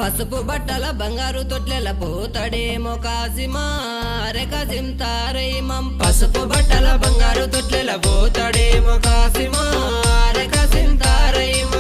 పసుపు బట్టల బంగారు తొట్లెల పోతాడేమో కాసిమా రే కాసిం తారైమం పసుపు బట్టల బంగారు తొట్లెల పోతాడేమో కాసిమా రే కాసిం తారైమం